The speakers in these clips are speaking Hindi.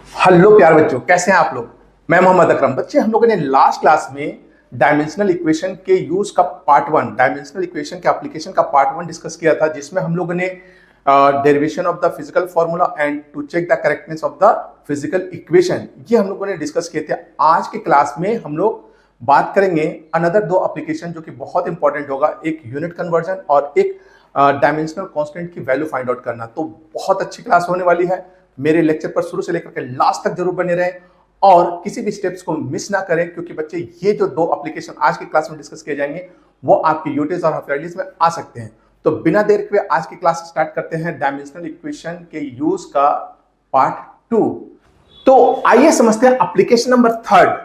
हेलो प्यार बच्चों, कैसे हैं आप लोग। मैं मोहम्मद अकरम। बच्चे, हम लोगों ने लास्ट क्लास में डायमेंशनल इक्वेशन के यूज का पार्ट वन, डायमेंशनल इक्वेशन के एप्लीकेशन का पार्ट वन डिस्कस किया था, जिसमें हम लोगों ने derivation of the physical formula and to check the correctness of the physical equation, ये हम लोगों ने डिस्कस किए थे। आज के क्लास में हम लोग बात करेंगे अनदर दो एप्लीकेशन जो कि बहुत इंपॉर्टेंट होगा, एक यूनिट कन्वर्जन और एक डायमेंशनल कांस्टेंट की वैल्यू फाइंड आउट करना। तो बहुत अच्छी क्लास होने वाली है। मेरे लेक्चर पर शुरू से लेकर के लास्ट तक जरूर बने रहें और किसी भी स्टेप्स को मिस ना करें, क्योंकि बच्चे ये जो दो एप्लीकेशन आज की क्लास में डिस्कस किए जाएंगे वो आपके यूटीज और हाफ ईयरलीज में आ सकते हैं। तो बिना देर के आज की क्लास स्टार्ट करते हैं डायमेंशनल इक्वेशन के यूज का पार्ट टू। तो आइए समझते हैं एप्लीकेशन नंबर थर्ड,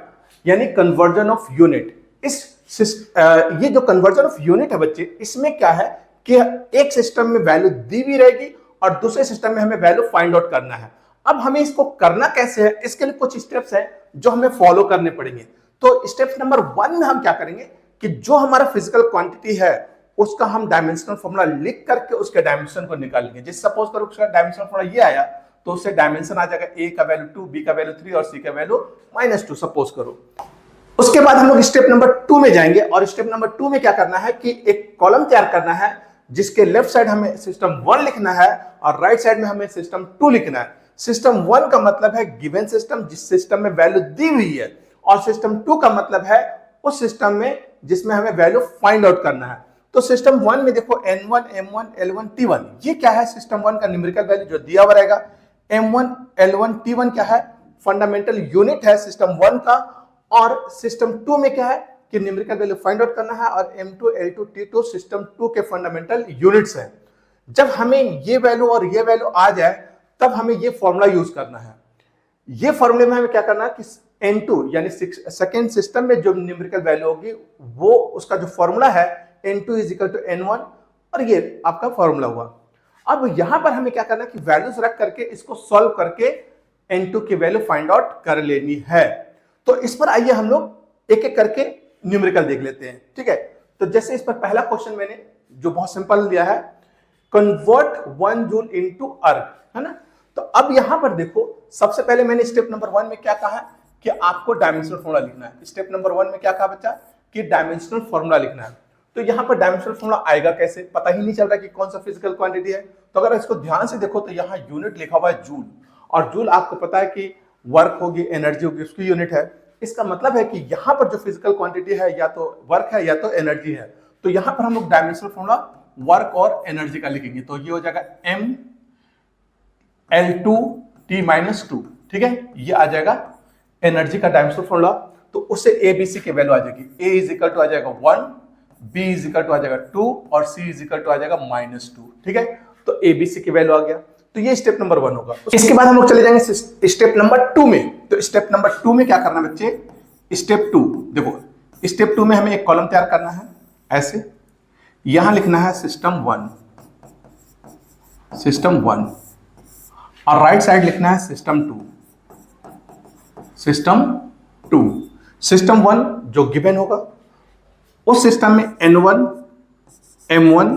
यानी कन्वर्जन ऑफ यूनिट। ये जो कन्वर्जन ऑफ यूनिट है बच्चे, इसमें क्या है कि एक सिस्टम में वैल्यू दी हुई रहेगी और दूसरे सिस्टम में हमें वैल्यू फाइंड आउट करना है। अब हमें इसको करना कैसे है, इसके लिए कुछ स्टेप्स हैं जो हमें फॉलो करने पड़ेंगे। तो स्टेप नंबर वन में हम क्या करेंगे कि जो हमारा फिजिकल क्वांटिटी है उसका हम डायमेंशनल फॉर्मूला लिख करके उसके डायमेंशन को निकालेंगे। जैसे सपोज करो उसका डायमेंशनल फॉर्मूला ये आया, तो उससे डायमेंशन आ जाएगा ए का वैल्यू 2, बी का वैल्यू 3 और सी का वैल्यू -2 सपोज करो। उसके बाद हम लोग स्टेप नंबर 2 में जाएंगे और स्टेप नंबर 2 में क्या करना है कि एक कॉलम तैयार करना है, जिसके लेफ्ट साइड हमें सिस्टम 1 लिखना है और राइट साइड में हमें सिस्टम 2 लिखना है। सिस्टम 1 का मतलब है गिवन सिस्टम, जिस सिस्टम में वैल्यू दी हुई है, और सिस्टम 2 का मतलब है उस सिस्टम में जिसमें हमें वैल्यू फाइंड आउट करना है। तो सिस्टम 1 में देखो n1 m1 l1 t1, ये क्या है, सिस्टम 1 का न्यूमेरिकल वैल्यू जो दिया हुआ रहेगा। m1 l1 t1 क्या है, फंडामेंटल यूनिट है सिस्टम 1 का। और सिस्टम 2 में क्या है कि न्यूमेरिकल वैल्यू फाइंड आउट करना है, और m2 l2 t2 सिस्टम 2 के फंडामेंटल यूनिट्स हैं। जब हमें ये वैल्यू और ये वैल्यू आ जाए तब हमें ये फॉर्मूला यूज करना है। ये फॉर्मूले में हमें क्या करना है कि n2 यानी सेकेंड सिस्टम में जो न्यूमेरिकल वैल्यू होगी वो उसका जो फॉर्मूला है n2 = n1, और ये आपका फॉर्मूला हुआ। अब यहां पर हमें क्या करना है कि वैल्यूज रख करके इसको सॉल्व करके n2 की वैल्यू फाइंड आउट कर लेनी है। तो इस पर आइए हम लोग एक एक करके न्यूमेरिकल देख लेते हैं, ठीक है। तो जैसे इस पर पहला क्वेश्चन मैंने जो बहुत सिंपल दिया है, कन्वर्ट 1 जूल इनटू अर्ग, है ना। तो अब यहां पर देखो, सबसे पहले मैंने स्टेप नंबर 1 में क्या कहा कि आपको डायमेंशनल फॉर्मूला लिखना है। स्टेप नंबर 1 में क्या कहा बच्चा कि डायमेंशनल फॉर्मूला लिखना है। तो यहां पर डायमेंशनल फॉर्मूला आएगा कैसे, पता ही नहीं चल रहा कि कौन सा फिजिकल क्वांटिटी है। तो अगर इसको ध्यान से देखो तो यहां यूनिट लिखा हुआ है जूल, और जूल आपको पता है कि वर्क होगी, एनर्जी होगी, उसकी यूनिट है। इसका मतलब है कि यहां पर जो फिजिकल क्वांटिटी है या तो वर्क है या तो एनर्जी है। तो यहां पर हम लोग डायमेंशनल फॉर्मूला वर्क और एनर्जी का लिखेंगे। तो ये हो जाएगा m l2 t-2, ठीक है। ये आ जाएगा एनर्जी का डायमेंशनल फॉर्मूला। तो उससे ए बी सी की वैल्यू आ जाएगी। a = आ जाएगा 1, b = आ जाएगा 2 और c = आ जाएगा -2, ठीक है। तो ए बी सी की वैल्यू आ गया। तो ये स्टेप नंबर 1 होगा। इसके बाद हम लोग चले जाएंगे स्टेप नंबर 2 में। तो स्टेप नंबर 2 में क्या करना है बच्चे, स्टेप 2 देखो, स्टेप 2 में हमें एक कॉलम तैयार करना है ऐसे। यहां लिखना है सिस्टम 1 और राइट साइड लिखना है सिस्टम 2। सिस्टम 1 जो गिवन होगा उस सिस्टम में n1 m1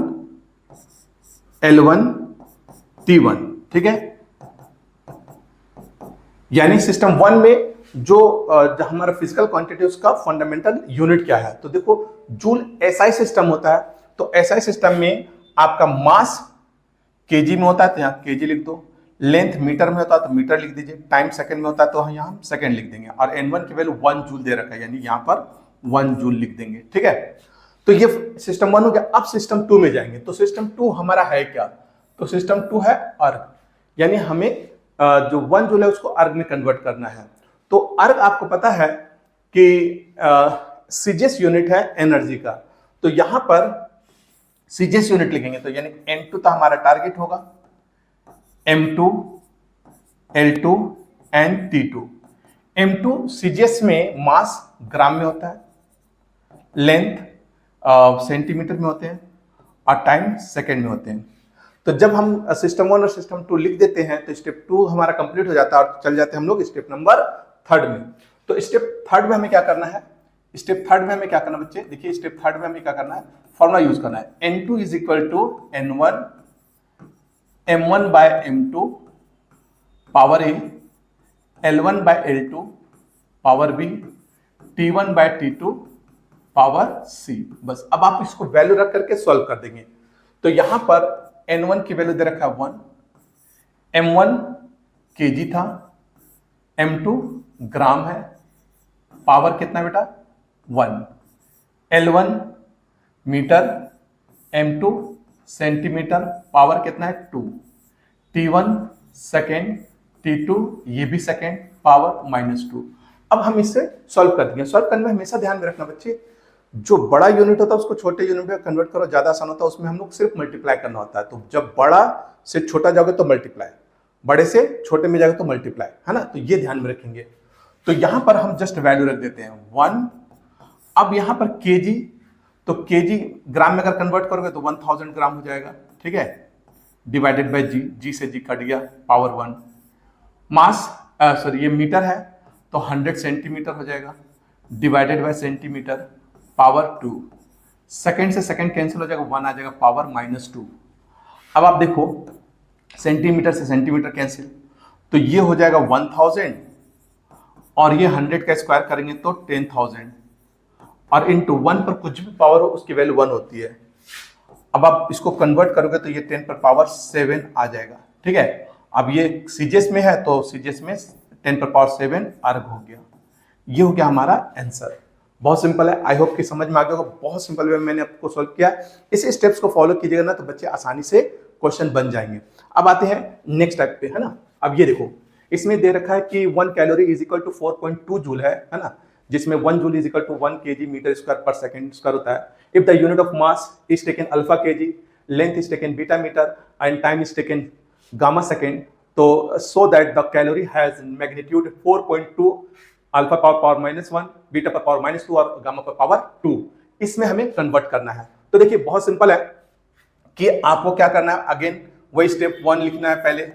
l1 t1, ठीक है। यानी सिस्टम 1 में जो हमारा फिजिकल क्वांटिटी उसका फंडामेंटल यूनिट क्या है। तो देखो, जूल एसआई सिस्टम होता है। तो एसआई सिस्टम में आपका मास केजी में होता है तो यहां केजी लिख दो, लेंथ मीटर में होता है तो मीटर लिख दीजिए, टाइम सेकंड में होता है तो यहां हम सेकंड लिख देंगे, और n1 की वैल्यू 1 जूल दे रखा है, यानी यहां पर 1 जूल लिख देंगे, ठीक है। तो ये सिस्टम 1 हो गया। अब सिस्टम 2 में जाएंगे। तो सिस्टम 2 हमारा है क्या, तो सिस्टम 2 है अर्ग, यानी हमें जो 1 जूल है उसको अर्ग में कन्वर्ट करना है। तो अर्ग आपको पता है कि सीजीएस यूनिट है एनर्जी का। तो यहां पर सीजीएस यूनिट लिखेंगे, तो यानी n2 तो हमारा टारगेट होगा, m2 l2 and t2। m2 CGS में मास ग्राम में होता है, लेंथ सेंटीमीटर में होते हैं, और टाइम सेकंड में होते हैं। तो जब हम सिस्टम 1 और सिस्टम 2 लिख देते हैं तो स्टेप 2 हमारा कंप्लीट हो जाता है और चल जाते हैं हम लोग स्टेप नंबर 3 में। तो स्टेप 3 में हमें क्या करना है, स्टेप 3 में हमें क्या करना बच्चे, देखिए स्टेप 3 में हमें क्या करना है, फॉर्मूला यूज करना है। n2 = n1 m1 by m2 power a L1 by L2 power B, T1 by T2 power C। बस अब आप इसको वैल्यू रख करके सॉल्व कर देंगे। तो यहां पर N1 की वैल्यू दे रखा है 1, M1 kg था, M2 ग्राम है, पावर कितना बेटा 1, L1 metre, M2 centimetre, power कितना है 2, T1 सेकेंड, T2 ये भी सेकेंड, पावर -2। अब हम इससे सॉल्व कर देंगे। सॉल्व करने में हमेशा ध्यान में रखना बच्चे, जो बड़ा यूनिट होता है उसको छोटे यूनिट में कन्वर्ट करो, ज्यादा आसान होता है, उसमें हम लोग सिर्फ मल्टीप्लाई करना होता है। तो जब बड़ा से छोटा जाओगे तो मल्टीप्लाई, बड़े से छोटे में जाओगे तो मल्टीप्लाई, है ना। तो ये ध्यान में रखेंगे। तो यहां पर हम जस्ट वैल्यू रख देते हैं 1। अब यहां पर केजी, तो केजी ग्राम में अगर कन्वर्ट करोगे तो 1000 ग्राम हो जाएगा, ठीक है, डिवाइडेड बाय जी, जी से जी कट गया, पावर 1। मास सॉरी ये मीटर है तो 100 सेंटीमीटर हो जाएगा, divided by centimetre, power 2। Second से सेकेंड कैंसिल हो जाएगा, 1 आ जाएगा, पावर -2। अब आप देखो सेंटीमीटर से सेंटीमीटर कैंसिल, तो ये हो जाएगा 1000 और ये 100 का स्क्वायर करेंगे तो 10,000 और इंटू 1 पर कुछ भी पावर हो उसकी वैल्यू 1 होती है। अब आप इसको कन्वर्ट करोगे तो ये 10 पर पावर 7 आ जाएगा, ठीक है। अब ये सीजीएस में है तो सीजीएस में 10 पर पावर 7 अर्ग हो गया। ये हो गया हमारा आंसर। बहुत सिंपल है, आई होप कि समझ में आ गया होगा। बहुत सिंपल वे में मैंने आपको सॉल्व किया। इस स्टेप्स को फॉलो कीजिएगा ना तो बच्चे आसानी से क्वेश्चन बन जाएंगे। अब आते हैं नेक्स्ट टाइप पे, है ना। अब ये देखो, इसमें दे रखा है कि 1 calorie is equal to 4.2 joule है ना, जिसमें 1 joule is equal to 1 kg metre square per second square होता है। If the unit of mass is taken alpha kg, length is taken beta metre and time is taken gamma second, तो so that the calorie has magnitude 4.2, alpha power -1, beta पर पावर -2 और गामा पर पावर 2। इसमें हमें कन्वर्ट करना है। तो देखिए बहुत सिंपल है कि आपको क्या करना है, अगेन वही स्टेप 1 लिखना है पहले,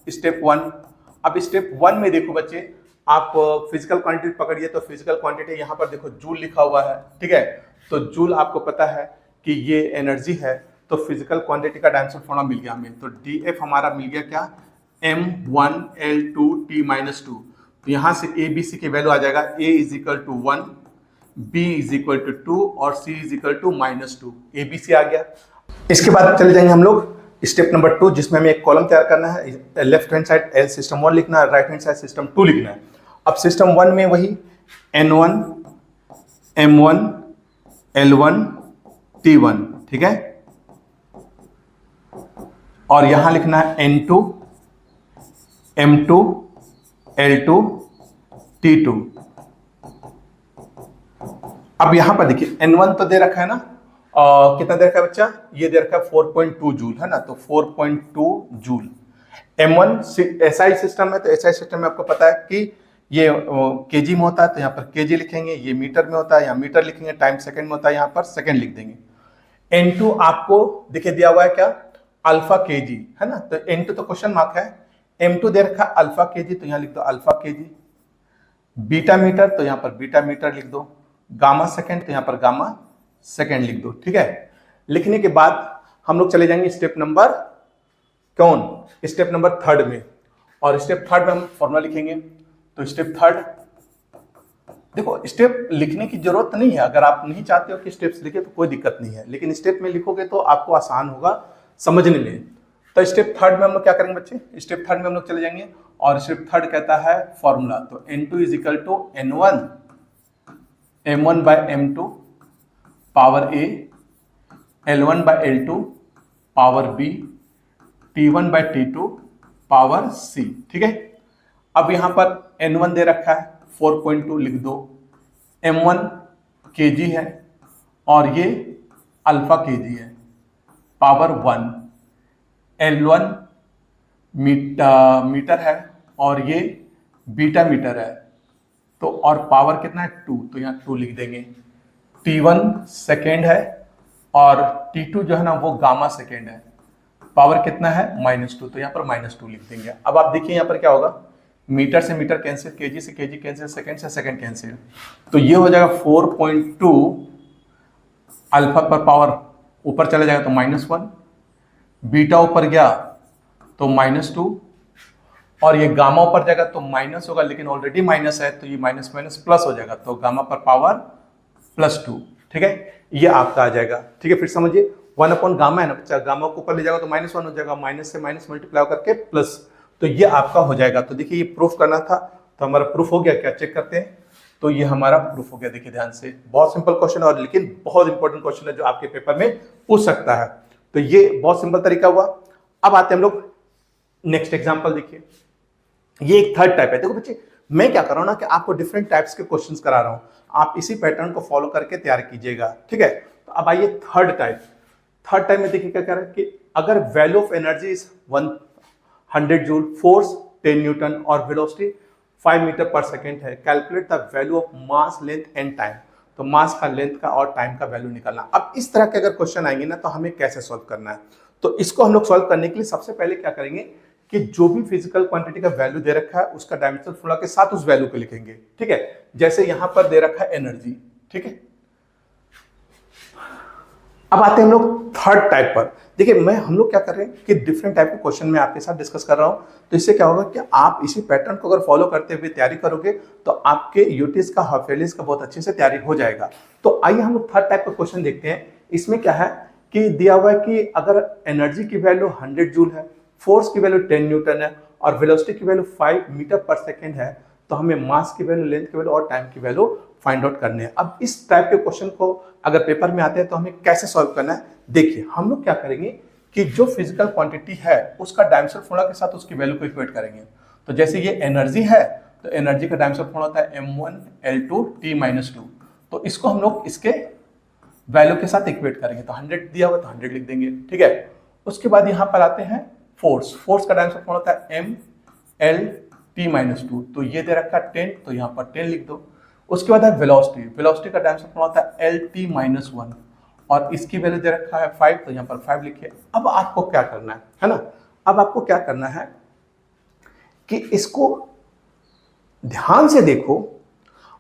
स्टेप 1। अब स्टेप 1 में देखो बच्चे, आप फिजिकल क्वांटिटी पकड़िए तो फिजिकल क्वांटिटी यहाँ पर देखो जूल लिखा हुआ है, ठीक है। तो जूल आपको पता है कि ये एनर्जी है, तो फिजिकल क्वांटिटी का डायमेंशन फॉर्मूला मिल गया हमें। तो DF हमारा मिल गया क्या, M1L2T-2। तो यहाँ से ABC की वैल्यू आ जाएगा, A is equal to 1, B is equal to 2 और C is equal to -2। ABC आ गया। इसके बाद चले जाएंगे हम लोग स्टेप नंबर 2, जिसमें हमें एक कॉलम तैयार करना है। Left hand side L system 1 लिखना है, राइट हैंड साइड सिस्टम 2 लिखना है। अब सिस्टम 1 में वही N1, M1, L1, T1, ठीक है। और यहां लिखना है N2, M2, L2, T2। अब यहां पर देखिए N1 तो दे रखा है ना, कितना दे रखा है बच्चा, ये दे रखा है 4.2 जूल, है ना। तो 4.2 जूल। M1 SI सिस्टम है, तो SI सिस्टम में आपको पता है कि ये केजी में होता है, तो यहाँ पर केजी लिखेंगे। ये मीटर में होता है, यहाँ मीटर लिखेंगे। टाइम सेकंड में होता है, यहाँ पर सेकंड लिख देंगे। N2 आपको दिखे दिया हुआ है क्या, अल्फा केजी, है ना। तो N2 तो क्वेश्चन मार्क है। M2 दे रखा अल्फा केजी, तो यहाँ लिख दो अल्फा केजी। बीटा मीटर, तो यहाँ पर बीटा मीटर लिख दो। गामा सेकंड, तो यहाँ पर गामा सेकंड लिख दो, ठीक है। लिखने के बाद हम लोग चले जाएंगे स्टेप नंबर स्टेप नंबर 3 में। और स्टेप 3 में हम फॉर्मूला लिखेंगे। तो स्टेप 3 देखो, स्टेप लिखने की जरूरत नहीं है। अगर आप नहीं चाहते हो कि स्टेप्स लिखे तो कोई दिक्कत नहीं है, लेकिन स्टेप में लिखोगे तो आपको आसान होगा समझने में। तो स्टेप 3 में हम लोग क्या करेंगे बच्चे, स्टेप 3 में हम लोग चले जाएंगे और स्टेप 3 कहता है फॉर्मूला। तो N2 is equal to N1 M1 by M2 power A, L1 by L2 power B, T1 by T2 power C, ठीक है। अब यहां पर N1 दे रखा है 4.2 लिख दो। M1 kg है और ये अल्फा kg है, पावर 1। L1 मीटर है और ये बीटा मीटर है, तो और पावर कितना है 2, तो यहाँ 2 लिख देंगे। T1 सेकेंड है और T2 जो है ना वो गामा सेकेंड है, पावर कितना है -2, तो यहाँ पर -2 लिख देंगे। अब आप देखिए यहाँ पर क्या होगा, मीटर से मीटर कैंसिल, केजी से केजी कैंसिल, सेकंड से सेकंड कैंसिल, तो ये हो जाएगा 4.2 अल्फा पर पावर ऊपर चला जाएगा तो -1, बीटा ऊपर गया तो -2 और ये गामा ऊपर जाएगा तो माइनस होगा, लेकिन ऑलरेडी माइनस है तो ये माइनस माइनस प्लस हो जाएगा, तो गामा पर पावर +2। ठीक है, ये आपका आ जाएगा। ठीक है, फिर समझिए 1 अपॉन गामा है ना बच्चा, गामा को ऊपर ले जाएगा तो -1 हो जाएगा, माइनस से माइनस मल्टीप्लाई करके प्लस, तो ये आपका हो जाएगा। तो देखिए ये प्रूफ करना था, तो हमारा प्रूफ हो गया क्या, चेक करते हैं। तो ये हमारा प्रूफ हो गया, देखिए ध्यान से, बहुत सिंपल क्वेश्चन है और लेकिन बहुत इंपॉर्टेंट क्वेश्चन है जो आपके पेपर में पूछ सकता है। तो ये बहुत सिंपल तरीका हुआ। अब आते हैं हम लोग नेक्स्ट एग्जांपल। देखिए ये एक थर्ड टाइप है। देखो बच्चे मैं क्या कर रहा हूं ना कि आपको डिफरेंट टाइप्स के क्वेश्चंस करा रहा हूं, आप इसी पैटर्न को फॉलो करके तैयार कीजिएगा। ठीक है, तो अब आइए थर्ड टाइप। थर्ड टाइप में देखिए क्या कह रहा है कि अगर value of energy is 100 joule, force 10 Newton और वेलोसिटी 5 मीटर पर सेकेंड है, calculate the value of mass, length and time. तो मास का, लेंथ का और टाइम का वैल्यू निकालना। अब इस तरह के अगर क्वेश्चन आएंगे ना तो हमें कैसे सॉल्व करना है, तो इसको हम लोग सॉल्व करने के लिए सबसे पहले क्या करेंगे कि जो भी फिजिकल क्वांटिटी का वैल्यू दे रखा है उसका डायमेंशनल फॉर्मूला के साथ उस वैल्यू को लिखेंगे। ठीक है, जैसे यहां पर दे रखा है एनर्जी। ठीक है, अब आते हैं हम लोग थर्ड टाइप पर। देखिए हम लोग क्या कर रहे हैं कि डिफरेंट टाइप के क्वेश्चन मैं आपके साथ डिस्कस कर रहा हूं, तो इससे क्या होगा कि आप इसी पैटर्न को अगर फॉलो करते हुए तैयारी करोगे तो आपके यूटीएस का, हाफ का बहुत अच्छे से तैयारी हो जाएगा। तो आइए हम लोग थर्ड टाइप का क्वेश्चन देखते हैं। इसमें क्या है कि दिया हुआ है कि अगर एनर्जी की वैल्यू 100 जूल है, फोर्स की वैल्यू 10 न्यूटन है और वेलोसिटी की वैल्यू 5 मीटर पर सेकेंड है, तो हमें मास की वैल्यू, लेंथ की वैल्यू और टाइम की वैल्यू फाइंड आउट करने हैं। अब इस टाइप के क्वेश्चन को अगर पेपर में आते हैं तो हमें कैसे सॉल्व करना है, देखिए हम लोग क्या करेंगे कि जो फिजिकल क्वांटिटी है उसका डायमेंशनल फॉर्मूला के साथ उसकी वैल्यू को इक्वेट करेंगे। तो जैसे ये एनर्जी है तो एनर्जी का डायमेंशनल फॉर्मूला होता है m1L2 T-2, तो इसको हम लोग इसके वैल्यू के साथ इक्वेट करेंगे। तो 100 दिया हुआ तो 100 लिख देंगे। ठीक है, उसके बाद यहां पर आते हैं फोर्स। फोर्स का डायमेंशनल फॉर्मूला होता है mLT-2, तो ये दे रखा है 10, तो यहाँ पर 10 लिख दो। उसके बाद है वेलोसिटी। वेलोसिटी का डायमेंशनल फॉर्मूला होता है LT-1 और इसकी वैल्यू दे रखा है 5, तो यहाँ पर 5 लिखिए। अब आपको क्या करना है ना, अब आपको क्या करना है कि इसको ध्यान से देखो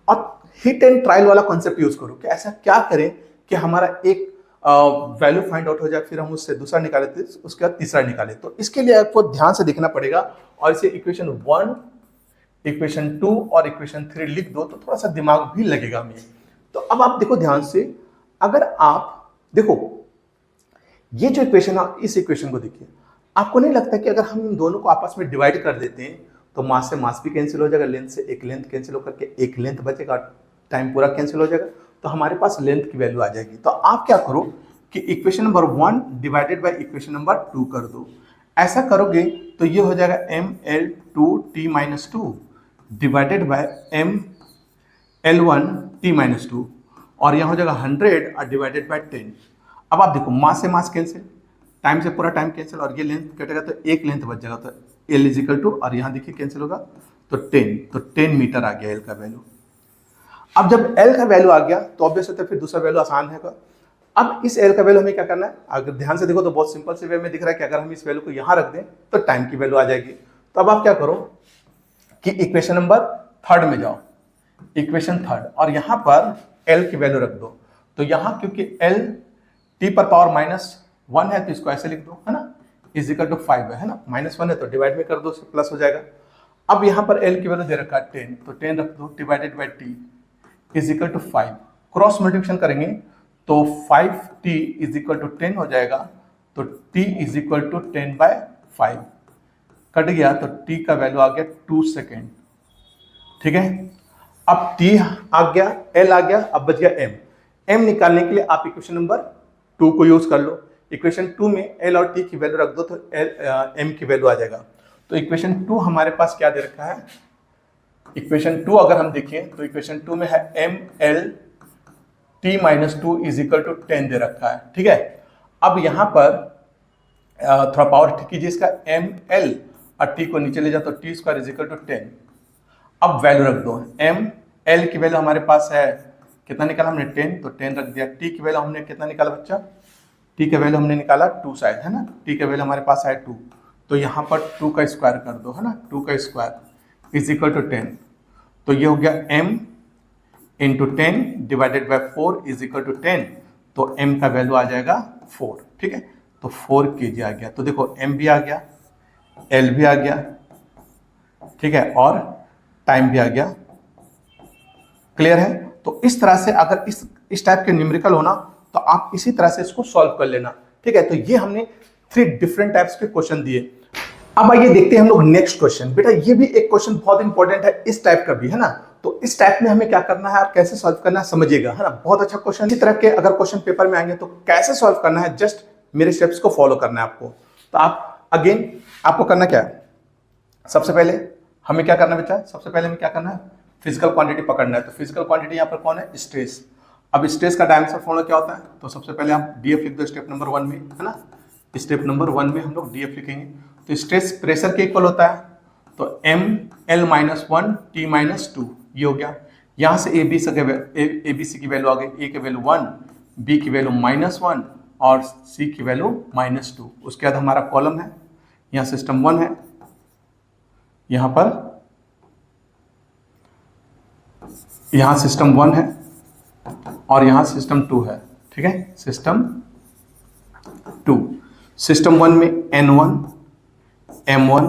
और हिट एंड ट्रायल वाला कॉन्सेप्ट यूज करो कि ऐसा क्या करें कि हमारा एक वैल्यू फाइंड आउट हो जाए, फिर हम उससे दूसरा निकाले, उसके बाद तीसरा निकाले। तो इसके लिए आपको ध्यान से देखना पड़ेगा और इसे इक्वेशन 1, इक्वेशन 2 और इक्वेशन 3 लिख दो, तो थोड़ा सा दिमाग भी लगेगा हमें। तो अब आप देखो ध्यान से, अगर आप देखो ये जो इक्वेशन है, इस इक्वेशन को देखिए, आपको नहीं लगता कि अगर हम इन दोनों को आपस में डिवाइड कर देते हैं तो मास से मास भी कैंसिल हो जाएगा, लेंथ से एक लेंथ कैंसिल होकर के एक लेंथ बचेगा, टाइम पूरा कैंसिल हो जाएगा, तो हमारे पास लेंथ की वैल्यू आ जाएगी। तो आप क्या करो कि equation number 1 divided by equation number 2 कर दो। ऐसा करोगे तो ये हो जाएगा mL2T-2 डिवाइडेड बाय mL1T-2 और यहाँ हो जाएगा 100 और डिवाइडेड बाय 10। अब आप देखो मास से मास कैंसिल, टाइम से पूरा टाइम कैंसिल और ये लेंथ कटेगा तो एक लेंथ बच जाएगा, तो L इजिकल टू, और यहाँ देखिए कैंसिल होगा तो 10, तो 10 मीटर आ गया L का वैल्यू। अब जब L का वैल्यू आ गया तो ऑब्वियस होता है फिर दूसरा वैल्यू आसान है। अब इस L का वैल्यू हमें क्या करना है, अगर ध्यान से देखो तो बहुत सिंपल से वे में दिख रहा है कि अगर हम इस वैल्यू को यहाँ रख दें तो टाइम की वैल्यू आ जाएगी। तो अब आप क्या करो कि इक्वेशन नंबर 3 में जाओ, इक्वेशन 3 और यहाँ पर L की वैल्यू रख दो। तो यहाँ क्योंकि L T पर पावर -1 है तो इसको ऐसे लिख दो, है ना, इजिकल टू 5 है ना, -1 है तो डिवाइड में कर दो, प्लस हो जाएगा। अब यहाँ पर L की वैल्यू दे रखा है 10, तो 10 रख दो divided by T is equal to 5, cross multiplication करेंगे तो 5T इजिकल टू 10 हो जाएगा, तो T इजिकल टू 10/5 कट गया, तो T का वैल्यू आ गया 2 सेकेंड। ठीक है, अब T आ गया, L आ गया, अब बच गया M। M निकालने के लिए आप इक्वेशन नंबर 2 को यूज कर लो। इक्वेशन 2 में L और T की वैल्यू रख दो तो M की वैल्यू आ जाएगा। तो इक्वेशन 2 हमारे पास क्या दे रखा है, इक्वेशन 2 अगर हम देखें तो इक्वेशन 2 में है mL/T-2 इजिकल टू 10 दे रखा है। ठीक है, अब यहां पर थोड़ा पावर ठीक कीजिए इसका, mL और T को नीचे ले जाओ तो T² इजिकल टू 10। अब वैल्यू रख दो, mL की वैल्यू हमारे पास है कितना निकाला हमने 10, तो 10 रख दिया। T की वैल्यू हमने कितना निकाला बच्चा, T का वैल्यू हमने निकाला 2 शायद, है ना, T का वैल्यू हमारे पास है 2, तो यहाँ पर 2 का स्क्वायर कर दो, है ना, 2 का स्क्वायर इजिकल टू 10, तो ये हो गया m into 10 divided by 4 is equal to 10, तो m का वैल्यू आ जाएगा 4। ठीक है, तो 4 kg आ गया। तो देखो m भी आ गया, L भी आ गया, ठीक है, और टाइम भी आ गया। क्लियर है? तो इस तरह से अगर इस टाइप के न्यूमेरिकल होना तो आप इसी तरह से इसको सॉल्व कर लेना। ठीक है, तो ये हमने 3 डिफरेंट टाइप्स के क्वेश्चन दिए। अब आइए देखते हैं हम लोग नेक्स्ट क्वेश्चन। बेटा ये भी एक क्वेश्चन बहुत इंपॉर्टेंट है, इस टाइप का भी है ना। तो इस टाइप में हमें क्या करना है और कैसे सॉल्व करना है समझिएगा, है ना। बहुत अच्छा क्वेश्चन। इसी तरह के अगर क्वेश्चन पेपर में आएंगे तो कैसे सॉल्व करना है, जस्ट मेरे स्टेप्स को फॉलो करना है आपको। तो आप अगेन आपको करना क्या है, सबसे पहले हमें क्या करना है बेटा, सबसे पहले हमें क्या करना है, फिजिकल क्वांटिटी पकड़ना है। तो फिजिकल क्वांटिटी यहाँ पर कौन है, स्ट्रेस। अब स्ट्रेस का डायमेंशन फॉर्मूला क्या होता है, तो सबसे पहले हम डीएफ लिख दो स्टेप नंबर 1 में, है ना। स्टेप नंबर 1 में हम लोग डीएफ लिखेंगे। तो स्ट्रेस प्रेशर के इक्वल होता है, तो M L minus 1 T minus 2, ये हो गया। यहाँ से ए बी सी की वैल्यू आ गई, ए की वैल्यू 1, बी की वैल्यू -1 और सी की वैल्यू -2। उसके बाद हमारा कॉलम है, यहाँ सिस्टम 1 है, यहाँ पर यहाँ सिस्टम 1 है और यहाँ सिस्टम 2 है। ठीक है, सिस्टम 2। सिस्टम 1 में N1, M1,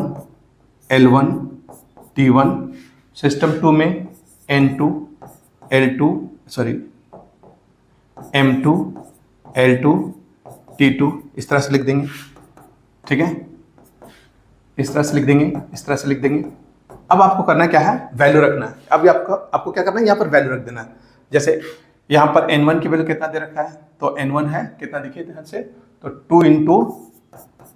L1, T1, system 2 में N2, L2, M2, L2, T2, इस तरह से लिख देंगे। ठीक है, इस तरह से लिख देंगे, इस तरह से लिख देंगे। अब आपको करना क्या है, वैल्यू रखना है। अब आपको क्या करना है, यहाँ पर वैल्यू रख देना है। जैसे यहाँ पर N1 की वैल्यू कितना दे रखा है, तो N1 है कितना, देखिए ध्यान से, तो 2 ×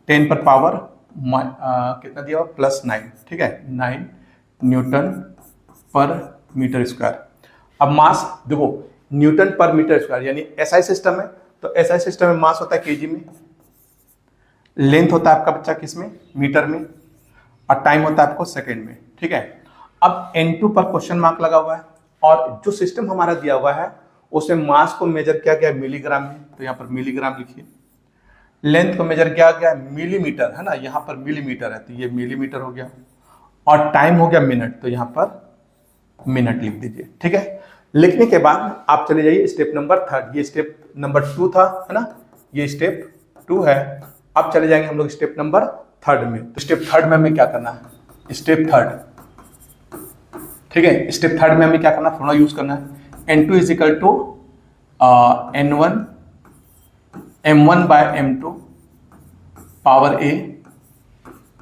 10 पर पावर कितना दिया हुआ, +9। ठीक है, 9 न्यूटन पर मीटर स्क्वायर। अब मास देखो, न्यूटन पर मीटर स्क्वायर यानी एसआई सिस्टम है, तो एसआई सिस्टम में मास होता है केजी में, लेंथ होता है आपका बच्चा किसमें, मीटर में, और टाइम होता है आपको सेकंड में। ठीक है, अब N2 पर क्वेश्चन मार्क लगा हुआ है और जो सिस्टम हमारा दिया हुआ है उसमें मास को मेजर किया गया मिलीग्राम में, तो यहाँ पर मिलीग्राम लिखिए। लेंथ को मेजर किया गया मिलीमीटर, है ना, यहाँ पर मिलीमीटर है तो ये मिलीमीटर हो गया, और टाइम हो गया मिनट, तो यहाँ पर मिनट लिख दीजिए। ठीक है, लिखने के बाद आप चले जाइए स्टेप नंबर 3। ये स्टेप नंबर 2 था, है ना, ये स्टेप 2 है। अब चले जाएंगे हम लोग स्टेप नंबर 3 में। तो स्टेप 3 में हमें क्या करना है, स्टेप 3। ठीक है, स्टेप 3 में हमें क्या करना है, फॉर्मूला यूज करना है। N2 is equal to N1 M1 by M2 power A,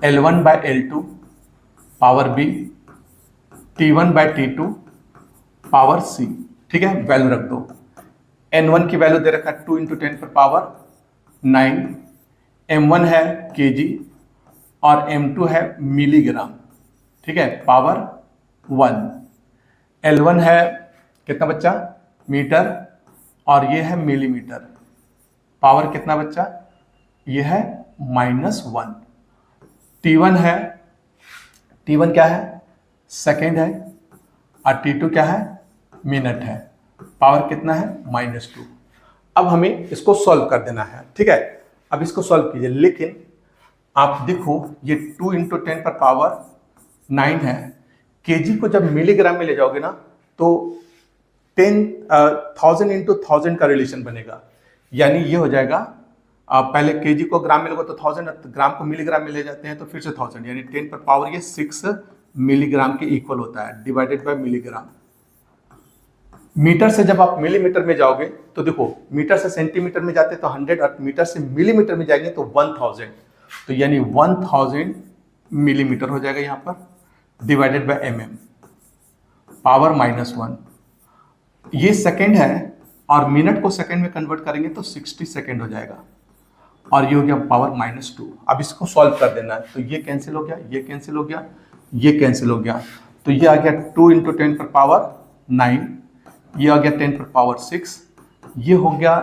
L1 by L2 power B, T1 by T2 power C। ठीक है, वैल्यू रख दो। N1 की वैल्यू दे रखा है 2 × 10 पर पावर 9, M1 है केजी और M2 है मिलीग्राम। ठीक है, पावर 1, L1 है कितना बच्चा, मीटर, और ये है मिलीमीटर, पावर कितना बच्चा, ये है -1। T1 है, T1 क्या है, सेकेंड है, और T2 क्या है, मिनट है, पावर कितना है, -2। अब हमें इसको सॉल्व कर देना है। ठीक है, अब इसको सॉल्व कीजिए, लेकिन आप देखो ये 2 × 10 पर पावर 9 है, केजी को जब मिलीग्राम में ले जाओगे ना तो 10,000 × 1000 का रिलेशन बनेगा, यानी ये हो जाएगा, पहले केजी को ग्राम में लोगे तो 1000, ग्राम को मिलीग्राम में ले जाते हैं तो फिर से 1000, यानी 10 पर पावर ये 6 मिलीग्राम के इक्वल होता है, डिवाइडेड बाय मिलीग्राम। मीटर से जब आप मिलीमीटर में जाओगे तो देखो, मीटर से सेंटीमीटर में जाते तो 100, और मीटर से मिलीमीटर में जाएंगे तो 1000, तो यानी 1000 मिलीमीटर हो जाएगा यहाँ पर, डिवाइडेड बाय mm, पावर -1। ये सेकंड है और मिनट को सेकंड में कन्वर्ट करेंगे तो 60 सेकंड हो जाएगा, और ये हो गया पावर -2। अब इसको सॉल्व कर देना है, तो ये कैंसिल हो गया, ये कैंसिल हो गया, ये कैंसिल हो गया, तो ये आ गया 2 × 10 पर पावर 9, ये आ गया 10 पर पावर 6, ये हो गया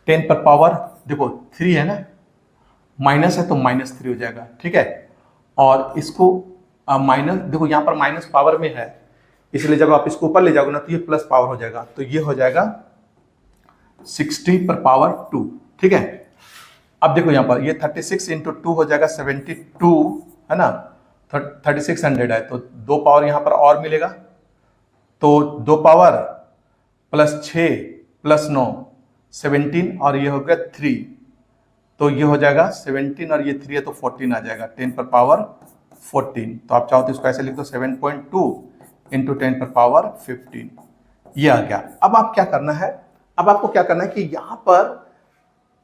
10 पर पावर, देखो 3 है ना, माइनस है तो -3 हो जाएगा। ठीक है, और इसको माइनस, देखो यहाँ पर माइनस पावर में है, इसलिए जब आप इसको ऊपर ले जाओगे ना तो ये प्लस पावर हो जाएगा, तो ये हो जाएगा 60 पर पावर 2। ठीक है, अब देखो यहाँ पर ये 36 × 2 हो जाएगा 72, है ना, 3600 है, तो 2 पावर यहाँ पर और मिलेगा, तो 2 पावर +6 +9 17, और ये हो गया 3, तो ये हो जाएगा 17 और ये 3 है तो 14 आ जाएगा, 10 पर पावर 14। तो आप चाहो तो इसको ऐसे लिख दो 7.2 इंटू 10⁻15, ये आ गया। अब आप क्या करना है, अब आपको क्या करना है कि यहां पर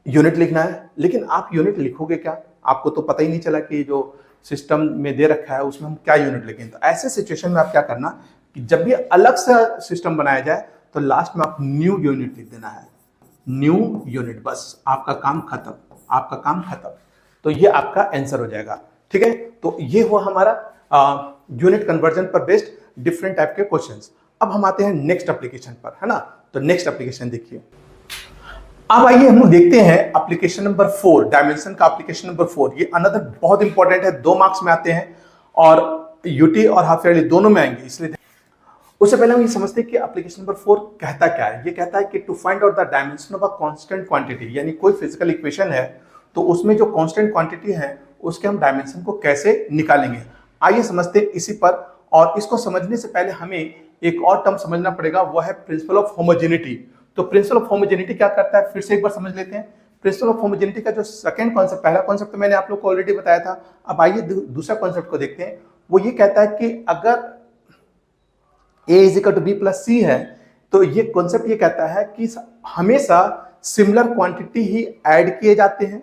यूनिट लिखना है, लेकिन आप यूनिट लिखोगे क्या, आपको तो पता ही नहीं चला कि जो सिस्टम में दे रखा है उसमें हम क्या यूनिट लिखें। तो ऐसे सिचुएशन में आप क्या करना कि जब भी अलग से सिस्टम बनाया जाए तो लास्ट में आप न्यू यूनिट लिख देना है, न्यू यूनिट, बस आपका काम खत्म, आपका काम खत्म। तो ये आपका आंसर हो जाएगा, ठीक है। तो ये हुआ हमारा यूनिट कन्वर्जन पर बेस्ड डिफरेंट टाइप के क्वेश्चंस। अब हम आते हैं नेक्स्ट एप्लीकेशन पर, है ना। तो नेक्स्ट एप्लीकेशन देखिए, अब आइए हम लोग देखते हैं एप्लीकेशन नंबर 4, डायमेंशन का एप्लीकेशन नंबर 4। ये अनदर बहुत इंपॉर्टेंट है, 2 मार्क्स में आते हैं और यूटी और हाफ ईयरली दोनों में आएंगे, इसलिए उससे पहले हम ये समझते हैं कि एप्लीकेशन नंबर 4 कहता क्या है। ये कहता है कि to find out the dimension of a constant quantity, यानी कोई फिजिकल इक्वेशन है तो उसमें जो कांस्टेंट क्वांटिटी है उसके हम डायमेंशन को कैसे निकालेंगे। आइए समझते हैं इसी पर। और इसको समझने से पहले हमें एक और टर्म समझना पड़ेगा, वो है प्रिंसिपल ऑफ होमोजेनिटी। तो प्रिंसिपल ऑफ होमोजेनिटी क्या करता है, फिर से एक बार समझ लेते हैं। प्रिंसिपल ऑफ होमोजेनिटी का जो सेकंड कॉन्सेप्ट, पहला कॉन्सेप्ट तो मैंने आप लोग को ऑलरेडी बताया था, अब आइए दूसरा कॉन्सेप्ट को देखते हैं। वो ये कहता है कि अगर a = b+c है तो ये कॉन्सेप्ट ये कहता है कि हमेशा सिमिलर क्वांटिटी ही ऐड किए जाते हैं,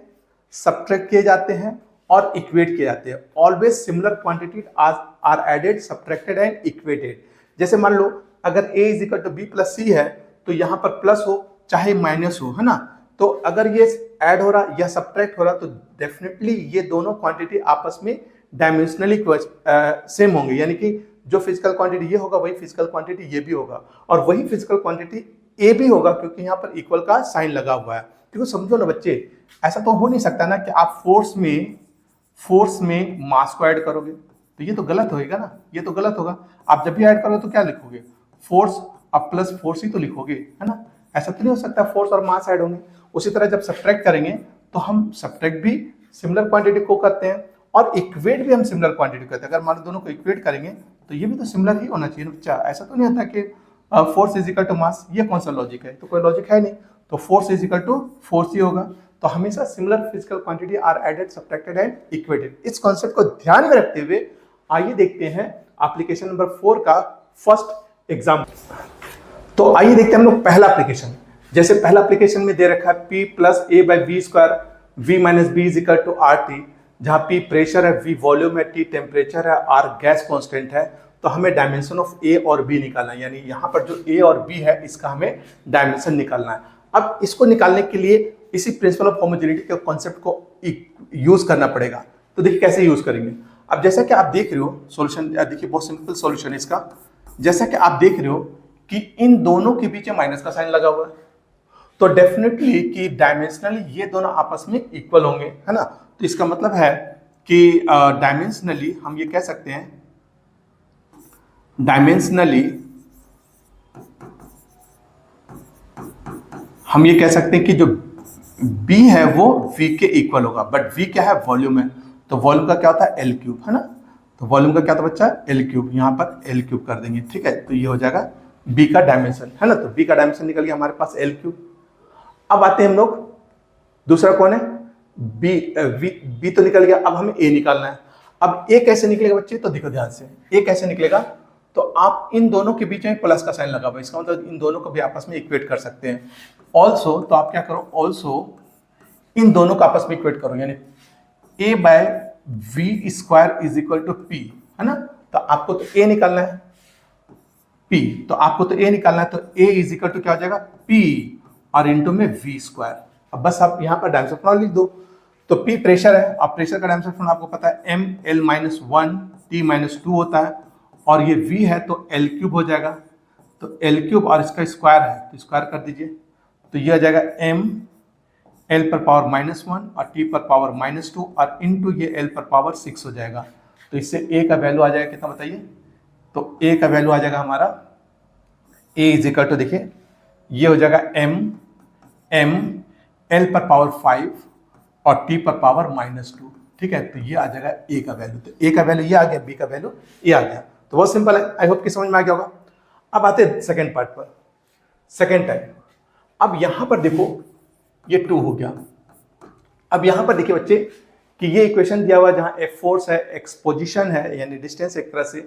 सब्ट्रैक्ट किए जाते हैं और इक्वेट किए जाते हैं। Always similar quantity are added, subtracted and equated. जैसे मान लो अगर a = b+c है तो यहां पर प्लस हो चाहे माइनस हो, है ना। तो अगर ये ऐड हो रहा या सब्ट्रैक्ट हो रहा तो डेफिनेटली ये दोनों क्वांटिटी आपस में डायमेंशनली सेम होंगे, यानी कि जो फिजिकल क्वांटिटी ये होगा वही फिजिकल क्वांटिटी ये भी होगा, और वही फिजिकल क्वांटिटी ए भी होगा, क्योंकि यहाँ पर इक्वल का साइन लगा हुआ है। क्योंकि समझो ना बच्चे, ऐसा तो हो नहीं सकता ना कि आप फोर्स में मास को ऐड करोगे, तो ये तो गलत होएगा ना, ये तो गलत होगा। आप जब भी ऐड करोगे तो क्या लिखोगे, फोर्स अब प्लस फोर्स ही तो लिखोगे, है ना। ऐसा तो नहीं हो सकता फोर्स और मास ऐड होंगे। उसी तरह जब सब्ट्रैक्ट करेंगे तो हम सब्ट्रैक्ट भी सिमिलर क्वांटिटी को करते हैं और इक्वेट भी हम सिमिलर क्वांटिटी करते हैं। अगर मान लो दोनों को इक्वेट करेंगे तो ये भी तो सिमिलर ही होना चाहिए बच्चा। ऐसा तो नहीं होता कि फोर्स = मास, ये कौन सा लॉजिक है, तो कोई लॉजिक है नहीं। तो फोर्स = फोर्स ही होगा। तो हमेशा similar physical quantity are added, subtracted and equated. इस कॉन्सेप्ट को ध्यान में रखते हुए आइए देखते हैं एप्लीकेशन नंबर 4 का फर्स्ट एग्जाम्पल। तो आइए देखते हैं हम लोग पहला एप्लीकेशन। जैसे पहला एप्लीकेशन में दे रखा है P + a/b², v - b = RT, जहां P प्रेशर है, V वॉल्यूम है, T टेम्परेचर है, R गैस कांस्टेंट है। तो हमें डायमेंशन ऑफ A और B निकालना है, यानी यहाँ पर जो A और B है इसका हमें डायमेंशन निकालना है। अब इसको निकालने के लिए इसी प्रिंसिपल ऑफ होमोजेनिटी के कॉन्सेप्ट को यूज करना पड़ेगा। तो देखिए कैसे यूज करेंगे। अब जैसा कि आप देख रहे हो सॉल्यूशन, देखिए बहुत सिंपल सॉल्यूशन है इसका। जैसा कि आप देख रहे हो कि इन दोनों के बीच में माइनस का साइन लगा हुआ है, तो डेफिनेटली कि डायमेंशनली ये दोनों आपस में इक्वल होंगे, है ना। तो इसका मतलब है कि डायमेंशनली हम ये कह सकते हैं, डायमेंशनली हम ये कह सकते हैं कि जो B है वो V के इक्वल होगा। बट V क्या है, वॉल्यूम है, तो वॉल्यूम का क्या होता है L3, है ना। तो वॉल्यूम का क्या था बच्चा, L3, यहाँ पर L3 कर देंगे, ठीक है। तो ये हो जाएगा B का डायमेंशन, है ना। तो B का डायमेंशन निकल गया हमारे पास L3। अब आते हैं हम लोग, दूसरा कौन है, B तो निकल गया। अब हमें A निकालना है। अब A कैसे निकलेगा बच्चे, तो देखो ध्यान से, A कैसे निकलेगा, तो आप इन दोनों के बीच में प्लस का साइन लगा हुआ है, इसका मतलब इन दोनों को भी आपस में इक्वेट कर सकते हैं। ऑल्सो, तो आप क्या करो, ऑल्सो इन दोनों को आपस में इक्वेट करो, यानी a/v² = p, है ना। तो आपको तो A निकालना है, P, तो आपको तो A निकालना है, तो A = क्या हो जाएगा, P और इंटू में v²। अब बस आप यहां पर डायमेंशन फॉर्मूला लिख दो। तो P प्रेशर है, अब प्रेशर का डायमेंशन फॉर्मूला आपको पता है, mL-1 T-2 होता है, और ये V है तो L3 हो जाएगा। तो L3 और इसका स्क्वायर है तो स्क्वायर कर दीजिए, तो ये आ जाएगा m L⁻⁻1 और T⁻⁻2 और इंटू ये L⁻6 हो जाएगा। तो इससे A का वैल्यू आ जाएगा कितना बताइए, तो A का वैल्यू आ जाएगा हमारा A = देखिए ये हो जाएगा m L⁻5 और T⁻⁻2, ठीक है। तो ये आ जाएगा A का वैल्यू, तो A का वैल्यू ये आ गया, B का वैल्यू ये आ गया। तो बहुत सिंपल है, आई होप कि समझ में आ गया होगा। अब आते हैं सेकेंड पार्ट पर, सेकेंड टाइम। अब यहां पर देखो ये 2 हो गया। अब यहां पर देखिए बच्चे कि ये इक्वेशन दिया हुआ है जहां एफ फोर्स है, एक्स पोजिशन है यानी डिस्टेंस एक तरह से,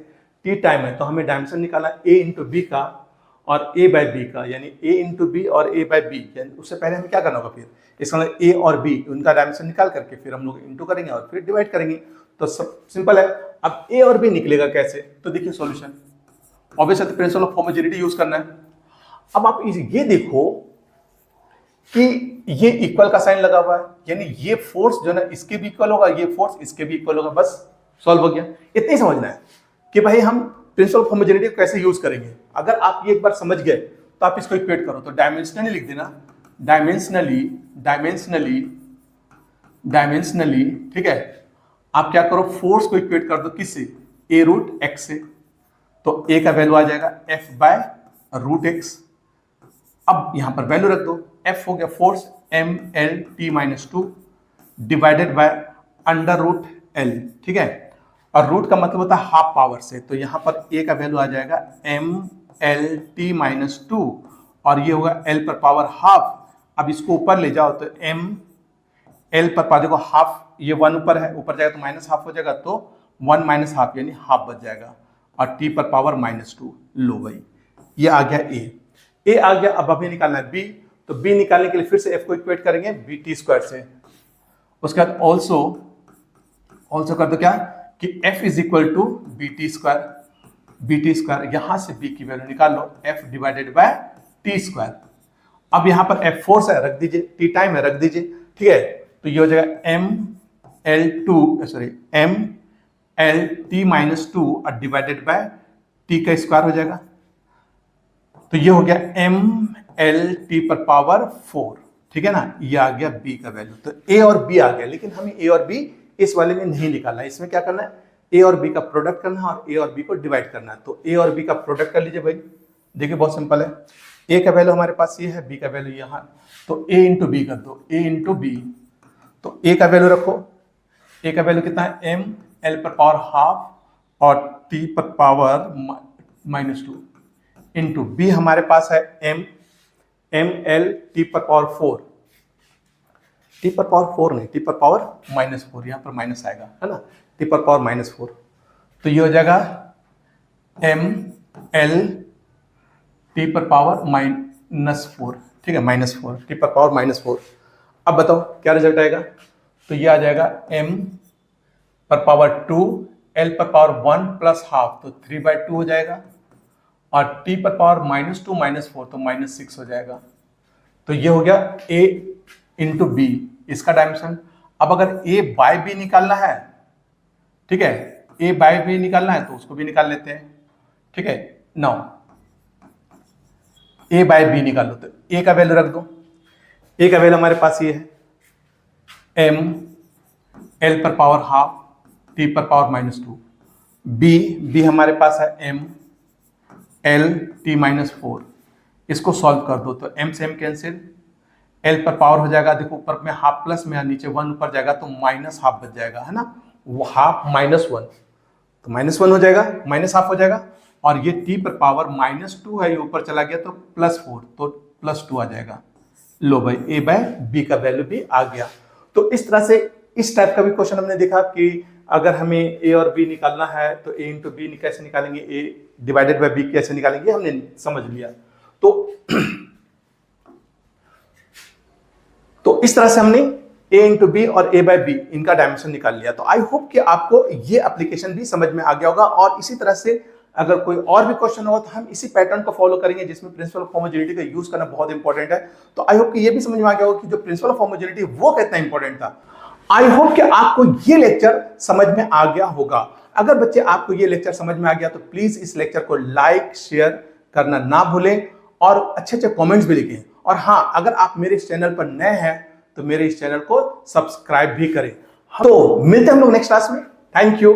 टी टाइम है, तो हमें डायमेंशन निकालना ए इंटू बी का और ए बाई बी का, यानी ए इंटू बी और ए बाई बी, यानी उससे पहले हमें क्या करना होगा, फिर इसका मतलब ए और बी उनका डायमेंशन निकाल करके फिर हम लोग इंटू करेंगे और फिर डिवाइड करेंगे। तो सब सिंपल है। अब ए और बी निकलेगा कैसे, तो देखिए solution, obviously principle of homogeneity use करना है। अब आप ये देखो कि ये इक्वल का साइन लगा हुआ है, यानी ये फोर्स जो है ना इसके भी इक्वल होगा, ये फोर्स इसके भी इक्वल होगा, बस सॉल्व हो गया। इतना ही समझना है कि भाई हम प्रिंसिपल ऑफ होमोजेनिटी को कैसे यूज करेंगे। अगर आप ये एक बार समझ गए तो आप इसको इक्वेट करो, तो डायमेंशनली लिख देना, डायमेंशनली, ठीक है। आप क्या करो, फोर्स को इक्वेट कर दो किससे, ए रूट एक्स से, तो ए का वैल्यू आ जाएगा एफ बाय रूट एक्स। अब यहां पर वैल्यू रख दो, एफ हो गया force M L T minus 2 divided by under root L, ठीक है, और रूट का मतलब होता है हाफ पावर से, तो यहां पर ए का वैल्यू आ जाएगा एम एल टी माइनस 2 और ये होगा एल पर पावर हाफ। अब इसको ऊपर ले जाओ तो एम एल पर पावर, देखो हाफ, ये 1 ऊपर है, ऊपर जाएगा तो माइनस हाफ हो जाएगा, तो 1 माइनस हाफ यानी हाफ बच जाएगा, और टी पर पावर -2। लो भाई ये आ गया ए आ गया। अब हमें निकालना है बी, तो बी निकालने के लिए फिर से एफ को इक्वेट करेंगे बी टी स्क्वायर से, उसके बाद ऑल्सो कर दो क्या कि F is equal to B T square, यहां से बी की वैल्यू निकाल लो, F divided by T square. अब यहां पर एफ फोर्स है, रख दीजिए, टी टाइम है, रख दीजिए, ठीक है, तो ये हो जाएगा एम एल टी माइनस 2 और डिवाइडेड बाय टी का स्क्वायर हो जाएगा, तो ये हो गया एम एल टी पर पावर 4, ठीक है ना, ये आ गया बी का वैल्यू। तो ए और बी आ गया, लेकिन हमें ए और बी इस वाले में नहीं निकालना है, इसमें क्या करना है, ए और बी का प्रोडक्ट करना है और ए और बी को डिवाइड करना है। तो ए और बी का प्रोडक्ट कर लीजिए भाई, देखिए बहुत सिंपल है, ए का वैल्यू हमारे पास ये है, बी का वैल्यू यहाँ, तो ए इंटू बी कर दो, ए इंटू बी, तो ए का वैल्यू रखो, ए का वैल्यू कितना है, एम एल पर पावर हाफ और टी पर पावर -2 इंटू बी हमारे पास है एम एल टी पर पावर 4, टी पर पावर 4 नहीं, टी पर पावर -4, यहां पर माइनस आएगा, है ना, टी पर पावर -4, तो ये हो जाएगा एम एल टी पर पावर -4, ठीक है, -4, टी पर पावर -4। अब बताओ क्या रिजल्ट आएगा, तो ये आ जाएगा एम पर पावर 2 एल पर पावर 1 प्लस हाफ, तो 3/2 हो जाएगा, और टी पर पावर -2 -4 तो -6 हो जाएगा। तो ये हो गया ए इंटू बी, इसका डायमेंशन। अब अगर ए बाय बी निकालना है, ठीक है, ए बाय बी निकालना है तो उसको भी निकाल लेते हैं, ठीक है। नाउ ए बाय बी निकाल लो, तो ए का वैल्यू रख दो, ए का वैल्यू हमारे पास ये है एम एल पर पावर हाफ टी पर पावर -2, बी हमारे पास है एम एल टी -4, इसको सॉल्व कर दो, तो एम से एम कैंसिल, एल पर पावर हो जाएगा, देखो ऊपर में हाफ प्लस में नीचे 1 ऊपर जाएगा तो -हाफ बच जाएगा, है ना, वो हाफ -1 तो -1 हो जाएगा, -हाफ हो जाएगा, और ये टी पर पावर -2 है, ये ऊपर चला गया तो +4 तो +2 आ जाएगा। लो भाई ए बाय बी का वैल्यू भी आ गया। तो इस तरह से इस टाइप का भी क्वेश्चन हमने देखा कि अगर हमें ए और बी निकालना है तो ए इंटू बी कैसे निकालेंगे, ए डिवाइडेड बाय बी कैसे निकालेंगे, हमने समझ लिया। तो इस तरह से हमने ए इंटू बी और ए बाय बी इनका डायमेंशन निकाल लिया। तो आई होप कि आपको ये एप्लीकेशन भी समझ में आ गया होगा, और इसी तरह से अगर कोई और भी क्वेश्चन होगा तो हम इसी पैटर्न को फॉलो करेंगे जिसमें प्रिंसिपल ऑफ होमोजेनिटी का यूज करना बहुत इंपॉर्टेंट है। तो आई होप कि ये भी समझ में आ गया होगा कि जो प्रिंसिपल ऑफ होमोजेनिटी वो कितना इंपॉर्टेंट था। आई होप कि आपको ये लेक्चर समझ में आ गया होगा। अगर बच्चे आपको ये लेक्चर समझ में आ गया तो प्लीज इस लेक्चर को लाइक शेयर करना ना भूलें और अच्छे अच्छे कमेंट्स भी लिखें। और हाँ, अगर आप मेरे इस चैनल पर नए हैं तो मेरे इस चैनल को सब्सक्राइब भी करें। तो मिलते हैं हम लोग नेक्स्ट क्लास में। Thank you.